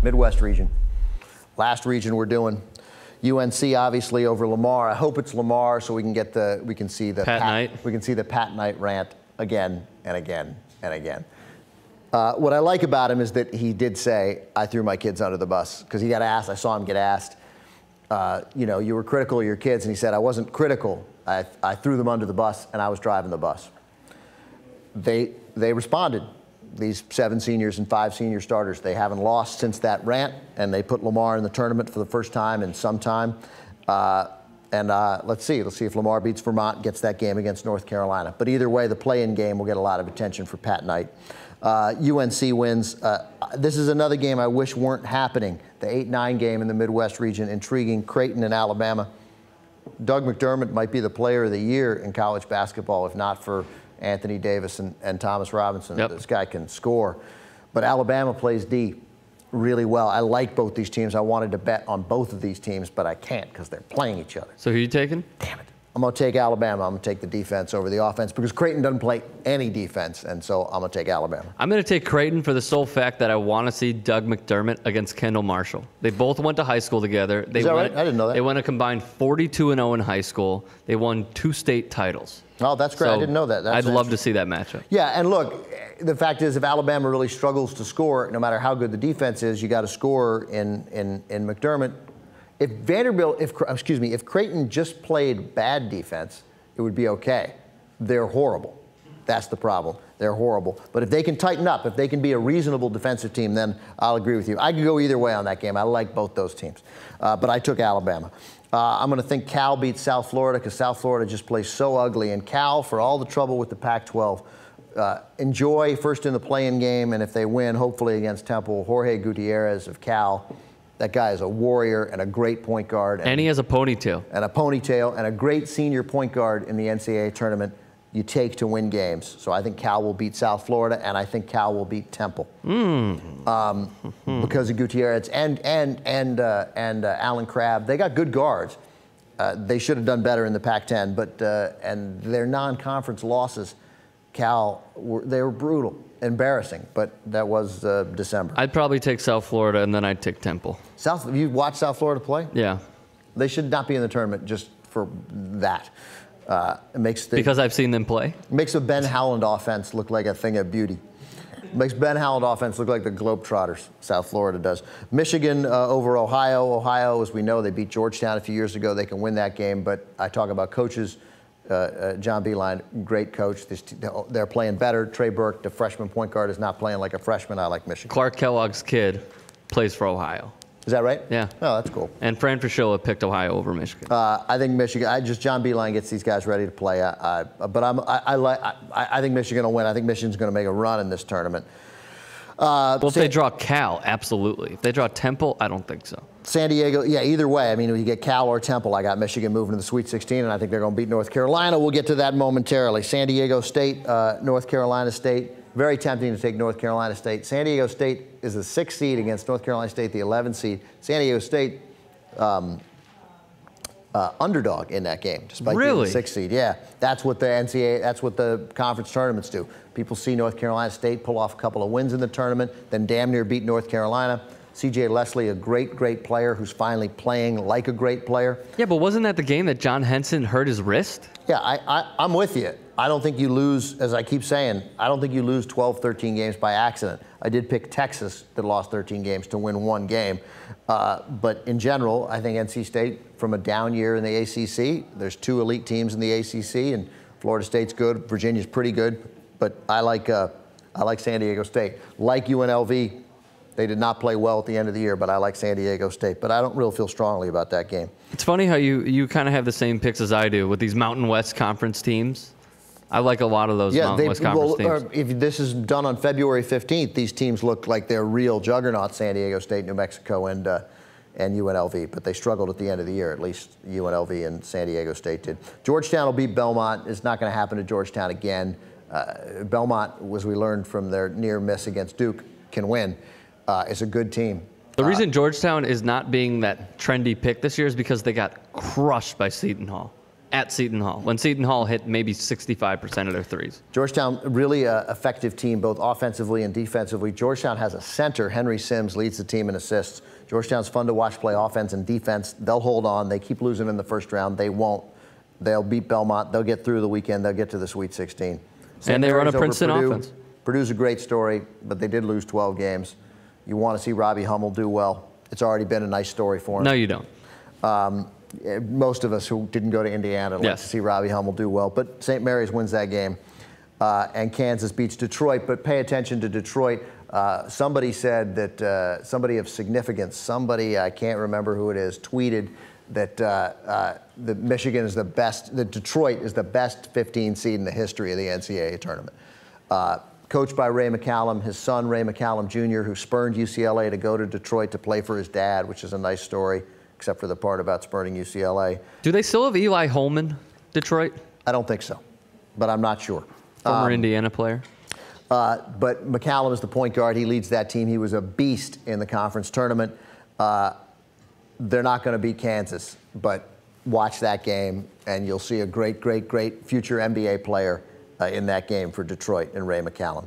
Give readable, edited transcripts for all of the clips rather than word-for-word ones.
Midwest region. Last region we're doing. UNC obviously over Lamar. I hope it's Lamar so we can see the Pat Knight. We can see the Pat Knight rant again and again and again. What I like about him is that he did say, I threw my kids under the bus, because he got asked. I saw him get asked, you were critical of your kids, and he said, I wasn't critical. I threw them under the bus, and I was driving the bus. They responded. These 7 seniors and 5 senior starters, they haven't lost since that rant, and they put Lamar in the tournament for the first time in some time. Let's see if Lamar beats Vermont, gets that game against North Carolina. But either way, the play-in game will get a lot of attention for Pat Knight. UNC wins. This is another game I wish weren't happening. The 8-9 game in the Midwest region, intriguing. Creighton and Alabama. Doug McDermott might be the player of the year in college basketball, if not for Anthony Davis and Thomas Robinson. Yep. This guy can score. But Alabama plays D really well. I like both these teams. I wanted to bet on both of these teams, but I can't because they're playing each other. So who are you taking? Damn it. I'm going to take Alabama. I'm going to take the defense over the offense because Creighton doesn't play any defense, and so I'm going to take Alabama. I'm going to take Creighton for the sole fact that I want to see Doug McDermott against Kendall Marshall. They both went to high school together. Is that right? I didn't know that. They went a combined 42-0 in high school. They won 2 state titles. Oh, that's great. So I didn't know that. I'd love to see that matchup. Yeah, and look, the fact is if Alabama really struggles to score, no matter how good the defense is, you got to score in McDermott. If Creighton just played bad defense, it would be okay. They're horrible. That's the problem. They're horrible. But if they can tighten up, if they can be a reasonable defensive team, then I'll agree with you. I could go either way on that game. I like both those teams. But I took Alabama. I'm going to think Cal beats South Florida because South Florida just plays so ugly. And Cal, for all the trouble with the Pac-12, enjoy first in the play-in game. And if they win, hopefully against Temple, Jorge Gutierrez of Cal. That guy is a warrior and a great point guard. And he has a ponytail. And a ponytail and a great senior point guard in the NCAA tournament you take to win games. So I think Cal will beat South Florida, and I think Cal will beat Temple. Because of Gutierrez and Alan Crabb. They got good guards. They should have done better in the Pac-10, but and their non-conference losses, Cal, they were brutal. Embarrassing, but that was December. I'd probably take South Florida, and then I'd take Temple. You watched South Florida play? Yeah. They should not be in the tournament just for that. Because I've seen them play? Makes the Ben Howland offense look like a thing of beauty. Makes Ben Howland offense look like the Globetrotters. South Florida does. Michigan over Ohio. Ohio, as we know, they beat Georgetown a few years ago. They can win that game, but I talk about coaches. John Beilein, great coach. They're playing better. Trey Burke, the freshman point guard, is not playing like a freshman. I like Michigan. Clark Kellogg's kid plays for Ohio. Is that right? Yeah. Oh, that's cool. And Fran Fraschilla picked Ohio over Michigan. I think Michigan. John Beilein gets these guys ready to play. I think Michigan will win. I think Michigan's going to make a run in this tournament. If they draw Cal, absolutely. If they draw Temple, I don't think so. San Diego, yeah, either way. I mean, if you get Cal or Temple, I got Michigan moving to the Sweet 16, and I think they're going to beat North Carolina. We'll get to that momentarily. San Diego State, North Carolina State. Very tempting to take North Carolina State. San Diego State is the 6th seed against North Carolina State, the 11th seed. San Diego State, underdog in that game, despite being the 6th seed. Yeah, that's what the NCAA, that's what the conference tournaments do. People see North Carolina State pull off a couple of wins in the tournament, then damn near beat North Carolina. C.J. Leslie, a great player who's finally playing like a great player. Yeah, but wasn't that the game that John Henson hurt his wrist? Yeah, I'm with you. I don't think you lose, as I keep saying, I don't think you lose 12, 13 games by accident. I did pick Texas that lost 13 games to win 1 game. But in general, I think NC State, from a down year in the ACC, there's 2 elite teams in the ACC, and Florida State's good, Virginia's pretty good. But I like San Diego State. Like UNLV, they did not play well at the end of the year, but I like San Diego State. But I don't really feel strongly about that game. It's funny how you kind of have the same picks as I do with these Mountain West Conference teams. I like a lot of those Mountain West Conference teams. If this is done on February 15th, these teams look like they're real juggernauts, San Diego State, New Mexico, and UNLV. But they struggled at the end of the year, at least UNLV and San Diego State did. Georgetown will beat Belmont. It's not going to happen to Georgetown again. Belmont, as we learned from their near miss against Duke, can win. It's a good team. The reason Georgetown is not being that trendy pick this year is because they got crushed by Seton Hall. at Seton Hall, when Seton Hall hit maybe 65% of their threes. Georgetown, really effective team, both offensively and defensively. Georgetown has a center. Henry Sims leads the team in assists. Georgetown's fun to watch play offense and defense. They'll hold on. They keep losing in the first round. They won't. They'll beat Belmont. They'll get through the weekend. They'll get to the Sweet 16. And they run a Princeton offense. Purdue's a great story, but they did lose 12 games. You want to see Robbie Hummel do well. It's already been a nice story for him. No, you don't. Most of us who didn't go to Indiana like to see Robbie Hummel do well. But St. Mary's wins that game, and Kansas beats Detroit. But pay attention to Detroit. Somebody said that somebody of significance, I can't remember who it is, tweeted that the Michigan is the best, that Detroit is the best 15 seed in the history of the NCAA tournament. Coached by Ray McCallum, his son Ray McCallum Jr., who spurned UCLA to go to Detroit to play for his dad, which is a nice story, except for the part about spurning UCLA. Do they still have Eli Holman, Detroit? I don't think so, but I'm not sure. Former Indiana player. But McCallum is the point guard. He leads that team. He was a beast in the conference tournament. They're not going to beat Kansas, but watch that game, and you'll see a great, great, great future NBA player in that game for Detroit and Ray McCallum.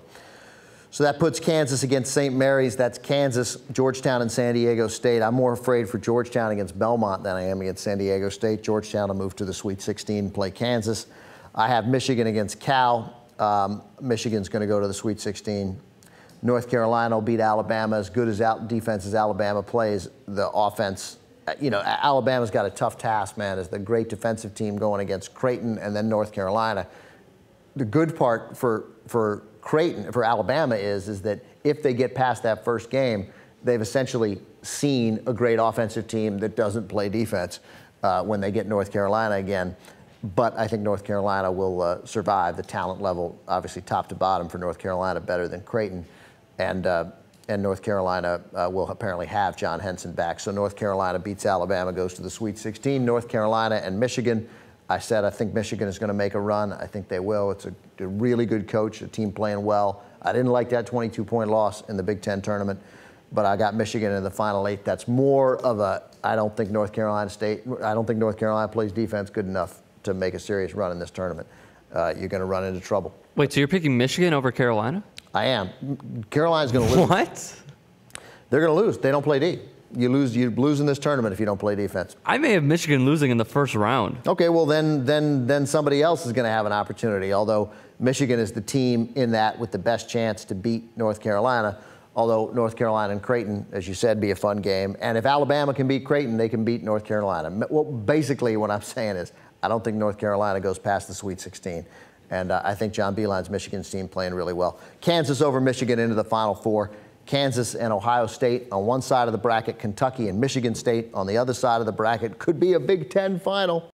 So that puts Kansas against St. Mary's. That's Kansas, Georgetown, and San Diego State. I'm more afraid for Georgetown against Belmont than I am against San Diego State. Georgetown will move to the Sweet 16 and play Kansas. I have Michigan against Cal. Michigan's going to go to the Sweet 16. North Carolina will beat Alabama. As good as defense as Alabama plays, the offense, Alabama's got a tough task, man, as the great defensive team going against Creighton and then North Carolina. The good part for Creighton, for Alabama, is that if they get past that first game, they've essentially seen a great offensive team that doesn't play defense when they get North Carolina again. But I think North Carolina will survive. The talent level, obviously top to bottom for North Carolina, better than Creighton. And North Carolina will apparently have John Henson back. So North Carolina beats Alabama, goes to the Sweet 16. North Carolina and Michigan. I said I think Michigan is going to make a run. I think they will. It's a really good coach, a team playing well. I didn't like that 22-point loss in the Big Ten tournament, but I got Michigan in the Final Eight. That's more of a, I don't think North Carolina plays defense good enough to make a serious run in this tournament. You're going to run into trouble. Wait, so you're picking Michigan over Carolina? I am. Carolina's going to lose. What? They're going to lose. They don't play D. You lose in this tournament if you don't play defense. I may have Michigan losing in the first round. Okay, well then somebody else is going to have an opportunity. Although Michigan is the team in that with the best chance to beat North Carolina. Although North Carolina and Creighton, as you said, be a fun game. And if Alabama can beat Creighton, they can beat North Carolina. Well, basically what I'm saying is I don't think North Carolina goes past the Sweet 16. And I think John Beilein's Michigan's team playing really well. Kansas over Michigan into the Final Four. Kansas and Ohio State on one side of the bracket, Kentucky and Michigan State on the other side of the bracket. Could be a Big Ten final.